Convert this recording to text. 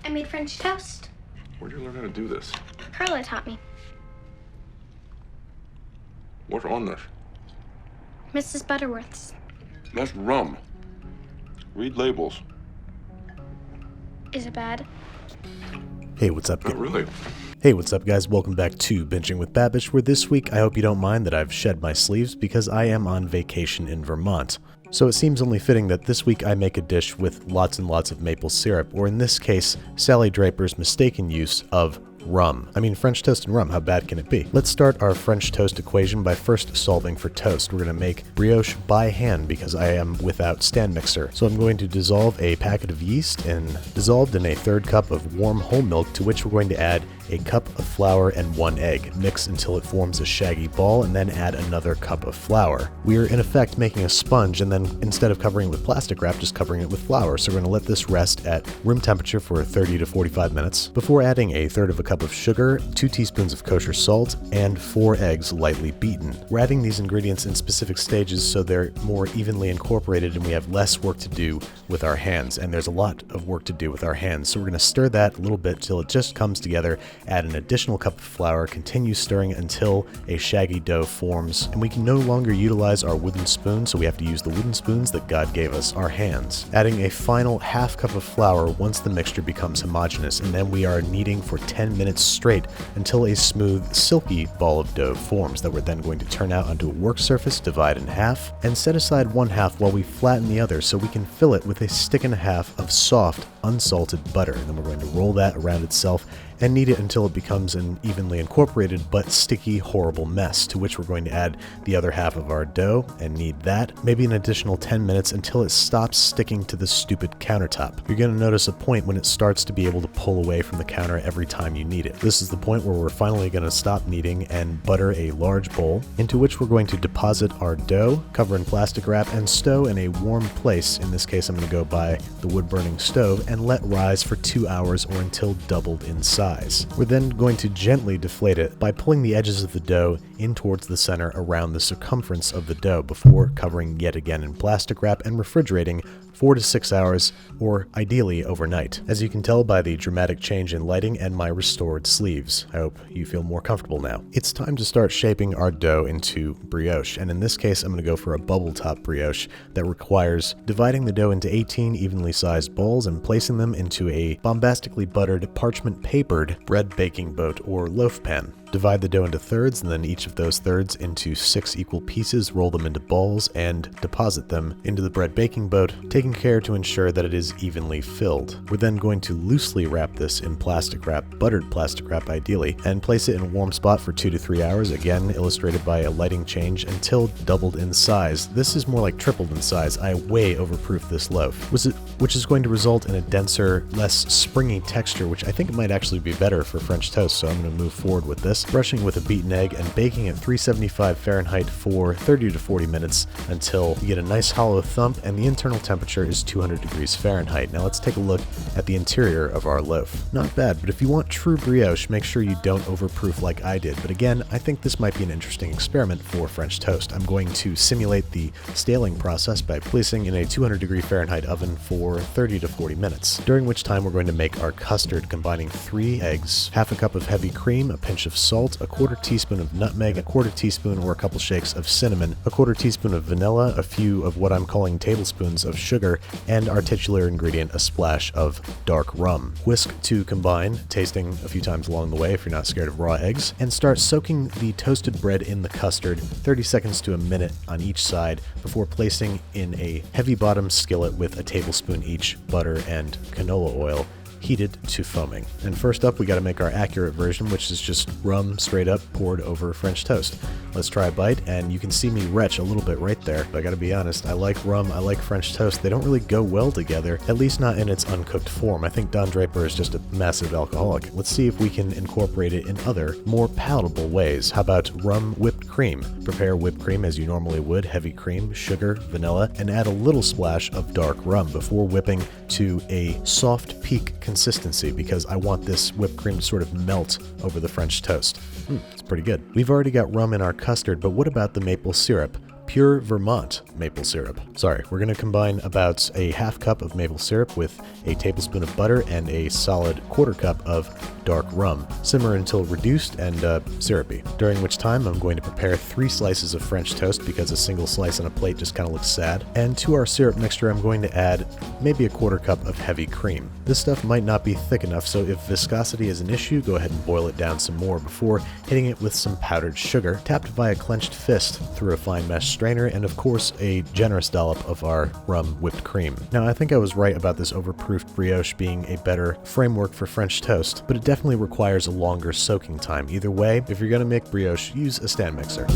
I made French toast. Where'd you learn how to do this? Carla taught me. What's on this? Mrs. Butterworth's. That's rum. Read labels. Is it bad? Hey, what's up? Not really. Hey, what's up, guys? Welcome back to Binging with Babish, where this week I hope you don't mind that I've shed my sleeves because I am on vacation in Vermont. So it seems only fitting that this week I make a dish with lots and lots of maple syrup, or in this case, Sally Draper's mistaken use of rum. I mean, French toast and rum, how bad can it be? Let's start our French toast equation by first solving for toast. We're going to make brioche by hand because I am without stand mixer. So I'm going to dissolve a packet of yeast dissolved in a third cup of warm whole milk, to which we're going to add a cup of flour and 1 egg. Mix until it forms a shaggy ball, and then add another cup of flour. We're in effect making a sponge, and then instead of covering it with plastic wrap, just covering it with flour. So we're going to let this rest at room temperature for 30 to 45 minutes before adding a third of a cup of sugar, 2 teaspoons of kosher salt, and 4 eggs lightly beaten. We're adding these ingredients in specific stages so they're more evenly incorporated and we have less work to do with our hands. And there's a lot of work to do with our hands. So we're going to stir that a little bit till it just comes together. Add an additional cup of flour, continue stirring until a shaggy dough forms, and we can no longer utilize our wooden spoon, so we have to use the wooden spoons that God gave us, our hands. Adding a final half cup of flour once the mixture becomes homogeneous, and then we are kneading for 10 minutes straight until a smooth, silky ball of dough forms that we're then going to turn out onto a work surface, divide in half, and set aside one half while we flatten the other so we can fill it with a stick and a half of soft, unsalted butter. And then we're going to roll that around itself and knead it until it becomes an evenly incorporated but sticky, horrible mess, to which we're going to add the other half of our dough and knead that, maybe an additional 10 minutes until it stops sticking to the stupid countertop. You're going to notice a point when it starts to be able to pull away from the counter every time you knead it. This is the point where we're finally going to stop kneading and butter a large bowl, into which we're going to deposit our dough, cover in plastic wrap, and stow in a warm place. In this case, I'm going to go by the wood-burning stove and let rise for 2 hours or until doubled in size. We're then going to gently deflate it by pulling the edges of the dough in towards the center around the circumference of the dough before covering yet again in plastic wrap and refrigerating 4 to 6 hours, or ideally overnight. As you can tell by the dramatic change in lighting and my restored sleeves. I hope you feel more comfortable now. It's time to start shaping our dough into brioche, and in this case I'm going to go for a bubble top brioche that requires dividing the dough into 18 evenly sized balls and placing them into a bombastically buttered, parchment papered bread baking boat or loaf pan. Divide the dough into thirds, and then each of those thirds into 6 equal pieces, roll them into balls, and deposit them into the bread baking boat, taking care to ensure that it is evenly filled. We're then going to loosely wrap this in plastic wrap, buttered plastic wrap ideally, and place it in a warm spot for 2 to 3 hours, again illustrated by a lighting change, until doubled in size. This is more like tripled in size. I way overproofed this loaf, which is going to result in a denser, less springy texture, which I think it might actually be better for French toast, so I'm going to move forward with this. Brushing with a beaten egg and baking at 375 Fahrenheit for 30 to 40 minutes until you get a nice hollow thump and the internal temperature is 200 degrees Fahrenheit. Now let's take a look at the interior of our loaf. Not bad, but if you want true brioche, make sure you don't overproof like I did. But again, I think this might be an interesting experiment for French toast. I'm going to simulate the staling process by placing in a 200 degree Fahrenheit oven for 30 to 40 minutes, during which time we're going to make our custard, combining 3 eggs, half a cup of heavy cream, a pinch of salt, a quarter teaspoon of nutmeg, a quarter teaspoon or a couple shakes of cinnamon, a quarter teaspoon of vanilla, a few of what I'm calling tablespoons of sugar, and our titular ingredient, a splash of dark rum. Whisk to combine, tasting a few times along the way if you're not scared of raw eggs, and start soaking the toasted bread in the custard 30 seconds to a minute on each side before placing in a heavy bottom skillet with a tablespoon each butter and canola oil, heated to foaming. And first up, we got to make our accurate version, which is just rum straight up poured over French toast. Let's try a bite, and you can see me retch a little bit right there. But I gotta be honest, I like rum, I like French toast. They don't really go well together, at least not in its uncooked form. I think Don Draper is just a massive alcoholic. Let's see if we can incorporate it in other, more palatable ways. How about rum whipped cream? Prepare whipped cream as you normally would, heavy cream, sugar, vanilla, and add a little splash of dark rum before whipping to a soft peak consistency, because I want this whipped cream to sort of melt over the French toast. It's pretty good. We've already got rum in our custard, but what about the maple syrup? pure Vermont maple syrup. Sorry, we're going to combine about a half cup of maple syrup with a tablespoon of butter and a solid quarter cup of dark rum. Simmer until reduced and syrupy, during which time I'm going to prepare 3 slices of French toast because a single slice on a plate just kind of looks sad. And to our syrup mixture, I'm going to add maybe a quarter cup of heavy cream. This stuff might not be thick enough, so if viscosity is an issue, go ahead and boil it down some more before hitting it with some powdered sugar, tapped via clenched fist through a fine mesh strainer, and of course a generous dollop of our rum whipped cream. Now, I think I was right about this overproofed brioche being a better framework for French toast, but it definitely requires a longer soaking time. Either way, if you're going to make brioche, use a stand mixer.